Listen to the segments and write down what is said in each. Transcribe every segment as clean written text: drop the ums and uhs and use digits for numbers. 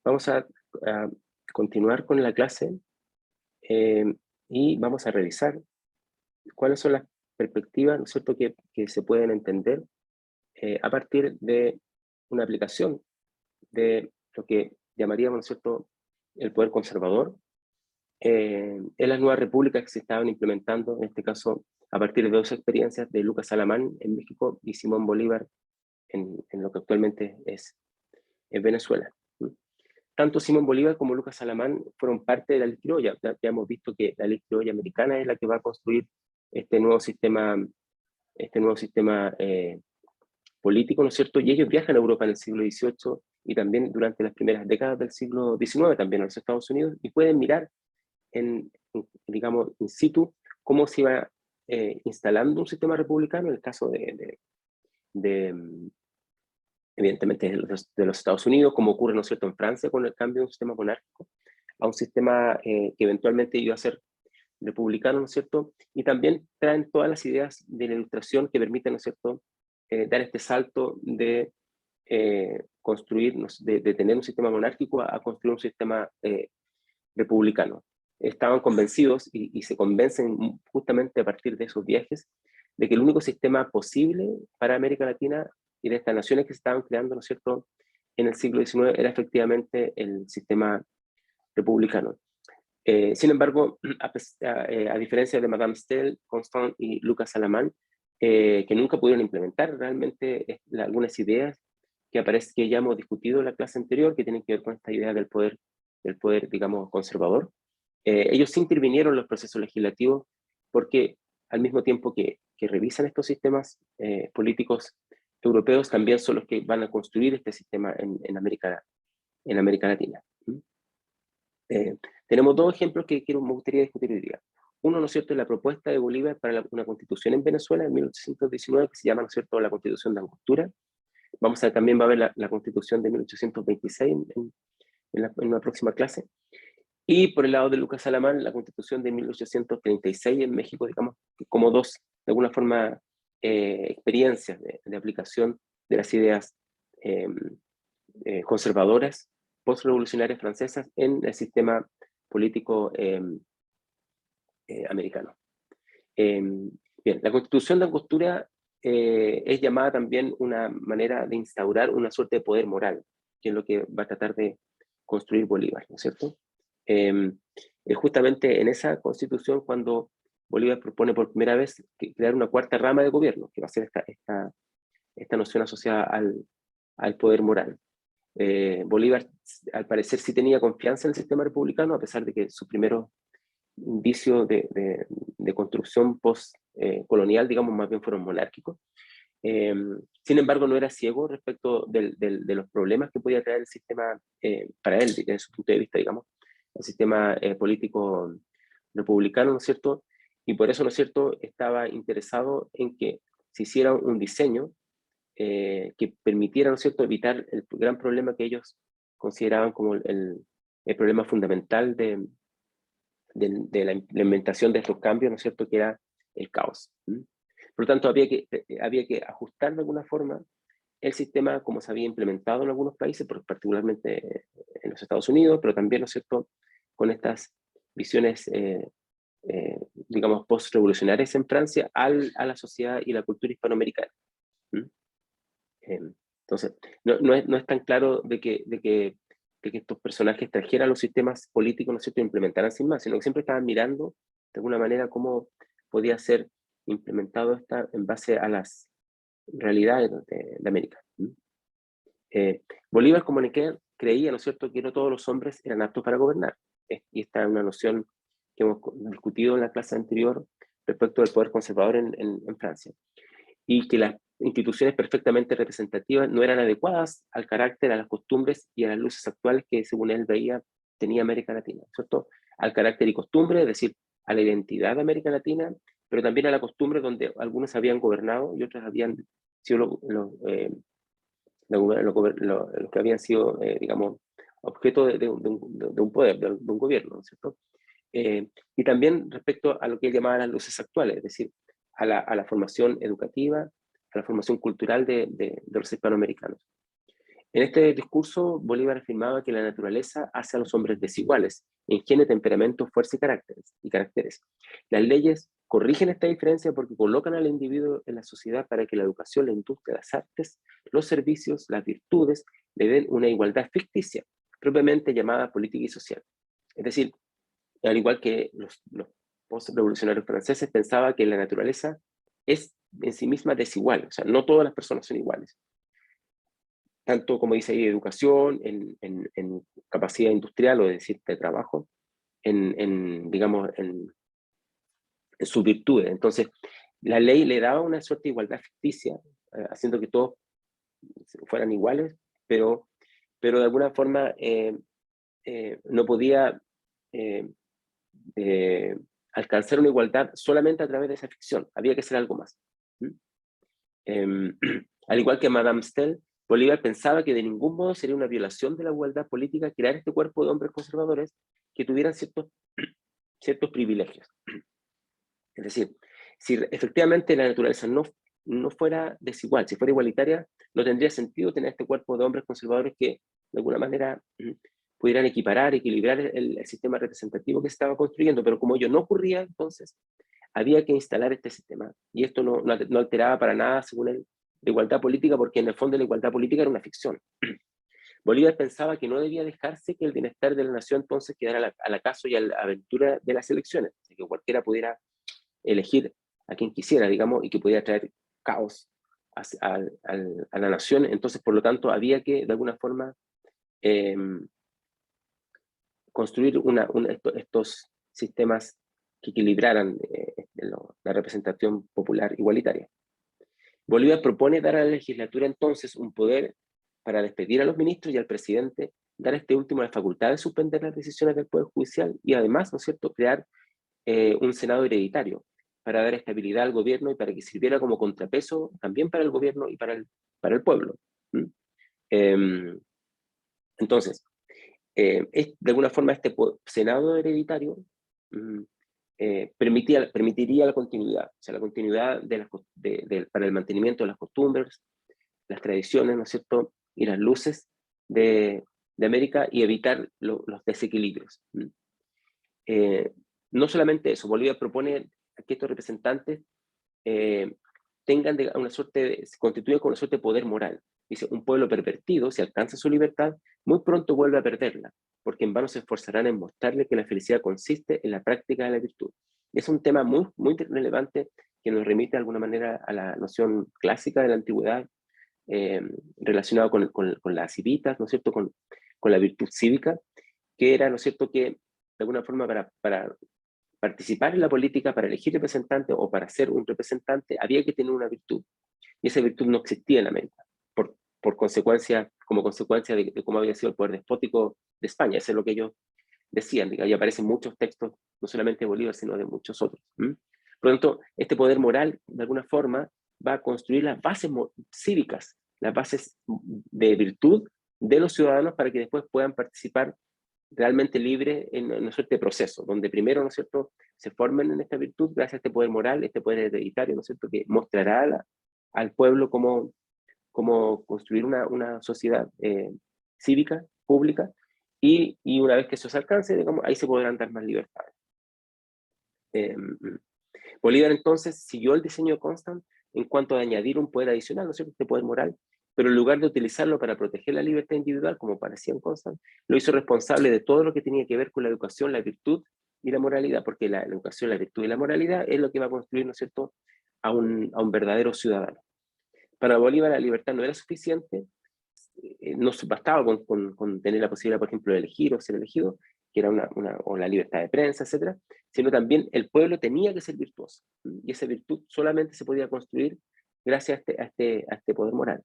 Vamos a continuar con la clase eh, y vamos a revisar cuáles son las perspectivas, ¿no es cierto?, que se pueden entender a partir de una aplicación de lo que llamaríamos, ¿no es cierto?, el poder conservador en las nuevas repúblicas que se estaban implementando, en este caso a partir de dos experiencias de Lucas Alamán en México y Simón Bolívar en lo que actualmente es Venezuela. Tanto Simón Bolívar como Lucas Alamán fueron parte de la ley criolla. Ya hemos visto que la ley criolla americana es la que va a construir este nuevo sistema político, ¿no es cierto? Y ellos viajan a Europa en el siglo XVIII y también durante las primeras décadas del siglo XIX, también a los Estados Unidos, y pueden mirar digamos, in situ, cómo se iba instalando un sistema republicano en el caso evidentemente de los Estados Unidos, como ocurre, ¿no es cierto?, en Francia con el cambio de un sistema monárquico a un sistema que eventualmente iba a ser republicano, ¿no es cierto? Y también traen todas las ideas de la Ilustración que permiten, ¿no es cierto?, dar este salto de construir, de tener un sistema monárquico a construir un sistema republicano. Estaban convencidos y se convencen justamente a partir de esos viajes de que el único sistema posible para América Latina y de estas naciones que se estaban creando, ¿no es cierto?, en el siglo XIX era efectivamente el sistema republicano. Sin embargo, a diferencia de Madame Stel, Constant y Lucas Alamán, que nunca pudieron implementar realmente algunas ideas que ya hemos discutido en la clase anterior, que tienen que ver con esta idea del poder, digamos, conservador. Ellos sí intervinieron en los procesos legislativos porque al mismo tiempo que revisan estos sistemas políticos europeos, también son los que van a construir este sistema en América Latina. Tenemos dos ejemplos que me gustaría discutir hoy día. Uno, ¿no es cierto?, es la propuesta de Bolívar para una constitución en Venezuela en 1819, que se llama, ¿no es cierto?, la Constitución de Angostura. También va a ver la constitución de 1826 en una próxima clase. Y por el lado de Lucas Alamán, la constitución de 1836 en México, digamos, como dos, de alguna forma, experiencias de aplicación de las ideas conservadoras, post-revolucionarias francesas en el sistema político americano. Bien, la constitución de Angostura es llamada también una manera de instaurar una suerte de poder moral, que es lo que va a tratar de construir Bolívar, ¿no es cierto? Es justamente en esa constitución cuando Bolívar propone por primera vez crear una cuarta rama de gobierno, que va a ser esta noción asociada al poder moral. Bolívar, al parecer, sí tenía confianza en el sistema republicano, a pesar de que sus primeros indicios de construcción post-colonial, digamos, más bien fueron monárquicos. Sin embargo, no era ciego respecto de los problemas que podía traer el sistema, para él, desde su punto de vista, digamos, el sistema político republicano, ¿no es cierto? Y por eso, ¿no es cierto?, estaba interesado en que se hiciera un diseño que permitiera, ¿no es cierto?, evitar el gran problema que ellos consideraban como el problema fundamental de la implementación de estos cambios, ¿no es cierto?, que era el caos. Por lo tanto, había que ajustar de alguna forma el sistema como se había implementado en algunos países, particularmente en los Estados Unidos, pero también, ¿no es cierto?, con estas visiones, digamos, post-revolucionarias en Francia a la sociedad y la cultura hispanoamericana. Entonces, no es tan claro de que estos personajes trajeran los sistemas políticos, ¿no es cierto?, y implementaran sin más, sino que siempre estaban mirando de alguna manera cómo podía ser implementado en base a las realidades de América. Bolívar como creía, ¿no es cierto?, que no todos los hombres eran aptos para gobernar. Y esta es una noción que hemos discutido en la clase anterior respecto del poder conservador en Francia. Y que las instituciones perfectamente representativas no eran adecuadas al carácter, a las costumbres y a las luces actuales que, según él veía, tenía América Latina, ¿cierto? Al carácter y costumbre, es decir, a la identidad de América Latina, pero también a la costumbre donde algunos habían gobernado y otros habían sido los que habían sido, digamos, objeto de un poder, de un gobierno, ¿cierto? Y también respecto a lo que él llamaba las luces actuales, es decir, a la formación educativa, a la formación cultural de los hispanoamericanos. En este discurso, Bolívar afirmaba que la naturaleza hace a los hombres desiguales, en género, temperamento, fuerza y caracteres. Las leyes corrigen esta diferencia porque colocan al individuo en la sociedad para que la educación, la industria, las artes, los servicios, las virtudes, le den una igualdad ficticia, propiamente llamada política y social. Es decir, al igual que los post-revolucionarios franceses, pensaba que la naturaleza es en sí misma desigual, o sea, no todas las personas son iguales. Tanto, como dice ahí, educación, en capacidad industrial, o decir, de trabajo, digamos, en sus virtudes. Entonces, la ley le daba una suerte de igualdad ficticia, haciendo que todos fueran iguales, pero de alguna forma no podía alcanzar una igualdad solamente a través de esa ficción, había que hacer algo más. Al igual que Madame Stell, Bolívar pensaba que de ningún modo sería una violación de la igualdad política crear este cuerpo de hombres conservadores que tuvieran ciertos privilegios. Es decir, si efectivamente la naturaleza no fuera desigual, si fuera igualitaria, no tendría sentido tener este cuerpo de hombres conservadores que de alguna manera pudieran equiparar, equilibrar el sistema representativo que se estaba construyendo, pero como ello no ocurría, entonces había que instalar este sistema. Y esto no alteraba para nada, según él, la igualdad política, porque en el fondo la igualdad política era una ficción. Bolívar pensaba que no debía dejarse que el bienestar de la nación entonces quedara al acaso y a la aventura de las elecciones, así que cualquiera pudiera elegir a quien quisiera, digamos, y que pudiera traer caos a la nación. Entonces, por lo tanto, había que, de alguna forma, construir estos sistemas que equilibraran la representación popular igualitaria. Bolívar propone dar a la legislatura entonces un poder para despedir a los ministros y al presidente, dar a este último la facultad de suspender las decisiones del Poder Judicial y además, ¿no es cierto?, crear un Senado hereditario para dar estabilidad al gobierno y para que sirviera como contrapeso también para el gobierno y para el pueblo. Entonces, de alguna forma este Senado hereditario permitiría la continuidad, o sea, la continuidad para el mantenimiento de las costumbres, las tradiciones, ¿no es cierto?, y las luces de América, y evitar los desequilibrios. No solamente eso, Bolívar propone que estos representantes tengan se constituyan con una suerte de poder moral. Dice, un pueblo pervertido, si alcanza su libertad, muy pronto vuelve a perderla, porque en vano se esforzarán en mostrarle que la felicidad consiste en la práctica de la virtud. Y es un tema muy, muy relevante que nos remite de alguna manera a la noción clásica de la antigüedad, relacionado con las civitas, ¿no es cierto?, con la virtud cívica, que era, ¿no es cierto?, que de alguna forma para participar en la política, para elegir representantes o para ser un representante, había que tener una virtud. Y esa virtud no existía en América, como consecuencia de cómo había sido el poder despótico de España. Eso es lo que ellos decían. Y aparecen muchos textos, no solamente de Bolívar, sino de muchos otros. Por lo tanto, este poder moral, de alguna forma, va a construir las bases cívicas, las bases de virtud de los ciudadanos para que después puedan participar realmente libre en una suerte de proceso, donde primero, ¿no es cierto?, se formen en esta virtud gracias a este poder moral, este poder hereditario, ¿no es cierto?, que mostrará al pueblo cómo construir una sociedad cívica, pública, y una vez que eso se alcance, digamos, ahí se podrán dar más libertades. Bolívar entonces siguió el diseño de Constant en cuanto a añadir un poder adicional, ¿no es cierto?, este poder moral, pero en lugar de utilizarlo para proteger la libertad individual, como parecía en Constant, lo hizo responsable de todo lo que tenía que ver con la educación, la virtud y la moralidad, porque la educación, la virtud y la moralidad es lo que va a construir, ¿no es cierto?, a un verdadero ciudadano. Para Bolívar la libertad no era suficiente, no bastaba con tener la posibilidad, por ejemplo, de elegir o ser elegido, que era o la libertad de prensa, etcétera, sino también el pueblo tenía que ser virtuoso, y esa virtud solamente se podía construir gracias a este poder moral.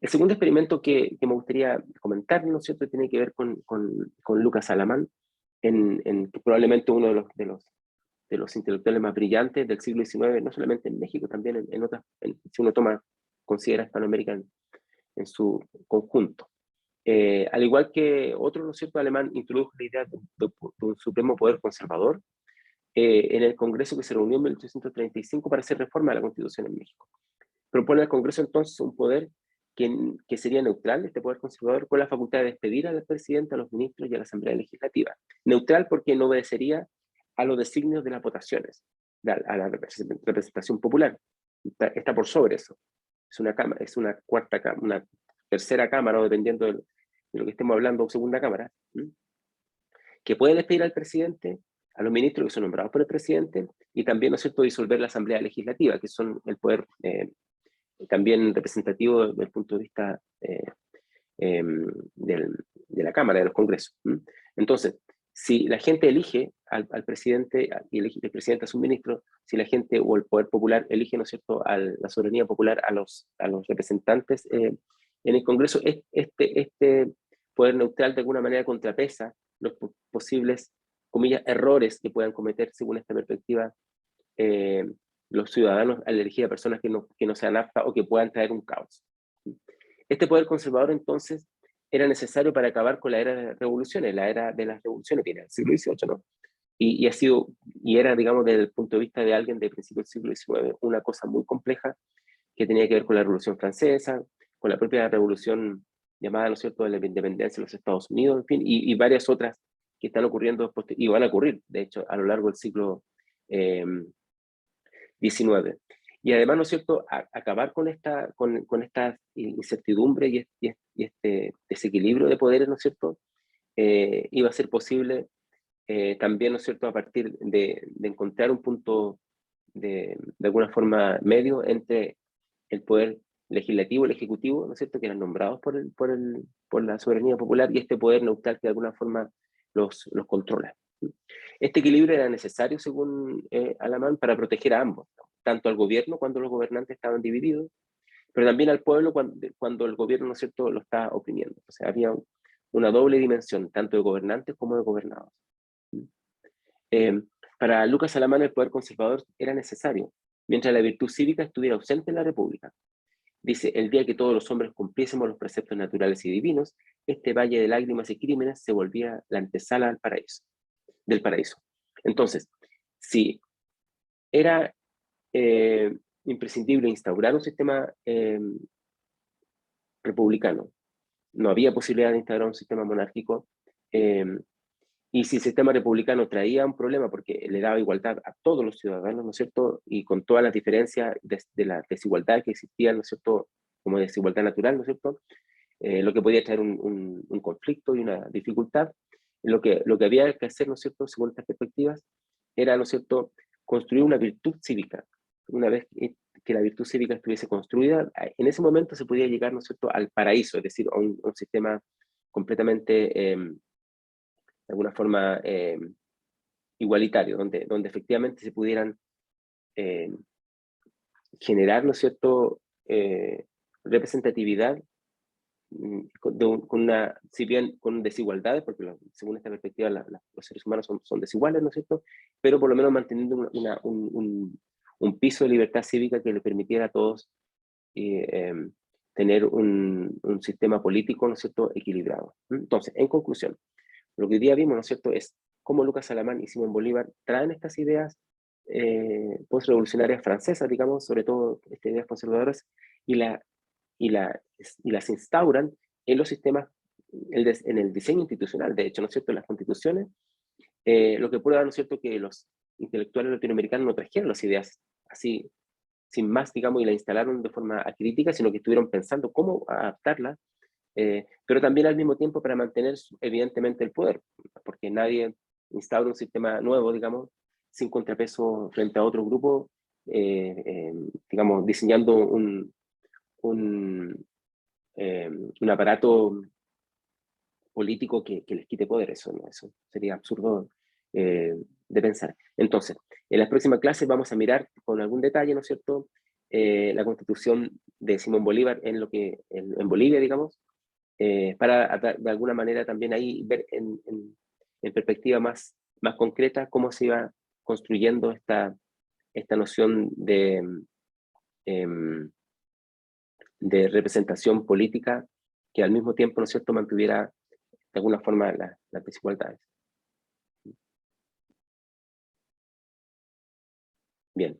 El segundo experimento que me gustaría comentar, ¿no es cierto?, tiene que ver con Lucas Alamán, probablemente uno de los intelectuales más brillantes del siglo XIX, no solamente en México, también en otras, si uno considera Hispanoamérica en su conjunto. Al igual que otro, ¿no es cierto?, alemán, introdujo la idea de un supremo poder conservador en el Congreso que se reunió en 1835 para hacer reforma a la Constitución en México. Propone al Congreso entonces un poder que sería neutral, este poder conservador, con la facultad de despedir al presidente, a los ministros y a la Asamblea Legislativa. Neutral porque no obedecería a los designios de las votaciones, a la representación popular. Está por sobre eso. Es una cámara, es una una tercera cámara, o dependiendo de lo que estemos hablando, o segunda cámara, que puede despedir al presidente, a los ministros que son nombrados por el presidente, y también, ¿no es cierto?, disolver la Asamblea Legislativa, que son el poder también representativo desde el punto de vista de la Cámara, de los Congresos. Entonces, si la gente elige al presidente y elige el presidente a su ministro, si la gente o el poder popular elige, ¿no es cierto?, a la soberanía popular a los representantes en el Congreso, este poder neutral de alguna manera contrapesa los posibles, comillas, errores que puedan cometer según esta perspectiva los ciudadanos al elegir a personas que no sean aptas o que puedan traer un caos. Este poder conservador, entonces, era necesario para acabar con la era de las revoluciones, la era de las revoluciones que era el siglo XVIII, ¿no? Y era, digamos, desde el punto de vista de alguien de principios del siglo XIX, una cosa muy compleja que tenía que ver con la Revolución Francesa, con la propia revolución llamada, ¿no es cierto?, de la independencia de los Estados Unidos, en fin, y varias otras que están ocurriendo y van a ocurrir, de hecho, a lo largo del siglo XIX. Y además, ¿no es cierto?, acabar con esta incertidumbre y este desequilibrio de poderes, ¿no es cierto?, iba a ser posible también, ¿no es cierto?, a partir de encontrar un punto de alguna forma medio entre el poder legislativo, el ejecutivo, ¿no es cierto?, que eran nombrados por la soberanía popular, y este poder neutral que de alguna forma los controla. Este equilibrio era necesario, según Alamán, para proteger a ambos, ¿no?, tanto al gobierno cuando los gobernantes estaban divididos, pero también al pueblo cuando el gobierno, ¿no es cierto?, lo está oprimiendo. O sea, había una doble dimensión, tanto de gobernantes como de gobernados. Para Lucas Alamán el poder conservador era necesario, mientras la virtud cívica estuviera ausente en la República. Dice, el día que todos los hombres cumpliésemos los preceptos naturales y divinos, este valle de lágrimas y crímenes se volvía la antesala del paraíso. Entonces, si era imprescindible instaurar un sistema republicano, no había posibilidad de instaurar un sistema monárquico, y si el sistema republicano traía un problema porque le daba igualdad a todos los ciudadanos, ¿no es cierto?, y con todas las diferencias de la desigualdad que existían, ¿no es cierto?, como desigualdad natural, ¿no es cierto?, lo que podía traer un conflicto y una dificultad, lo que había que hacer, ¿no es cierto?, según estas perspectivas, era, ¿no es cierto?, construir una virtud cívica. Una vez que la virtud cívica estuviese construida, en ese momento se podía llegar, ¿no es cierto?, al paraíso, es decir, a un sistema completamente, de alguna forma, igualitario, donde efectivamente se pudieran generar, ¿no es cierto?, representatividad si bien con desigualdades, porque según esta perspectiva los seres humanos son desiguales, ¿no es cierto?, pero por lo menos manteniendo un piso de libertad cívica que le permitiera a todos tener un sistema político, ¿no es cierto?, equilibrado. Entonces, en conclusión, lo que hoy día vimos, ¿no es cierto?, es cómo Lucas Alamán y Simón Bolívar traen estas ideas post-revolucionarias francesas, digamos, sobre todo estas ideas conservadoras, y las instauran en los sistemas, en el diseño institucional, de hecho, ¿no es cierto?, en las constituciones, lo que prueba, ¿no es cierto?, que los intelectuales latinoamericanos no trajeron las ideas así, sin más, digamos, y las instalaron de forma acrítica, sino que estuvieron pensando cómo adaptarlas, pero también al mismo tiempo para mantener, evidentemente, el poder, porque nadie instaura un sistema nuevo, digamos, sin contrapeso frente a otro grupo, digamos, diseñando un aparato político que les quite poder. Eso sería absurdo de pensar. Entonces, en las próximas clases vamos a mirar con algún detalle, ¿no es cierto?, la constitución de Simón Bolívar en Bolivia, digamos, para de alguna manera también ahí ver en perspectiva más concreta cómo se iba construyendo esta noción de representación política que al mismo tiempo, ¿no es cierto?, mantuviera de alguna forma las desigualdades. Bien.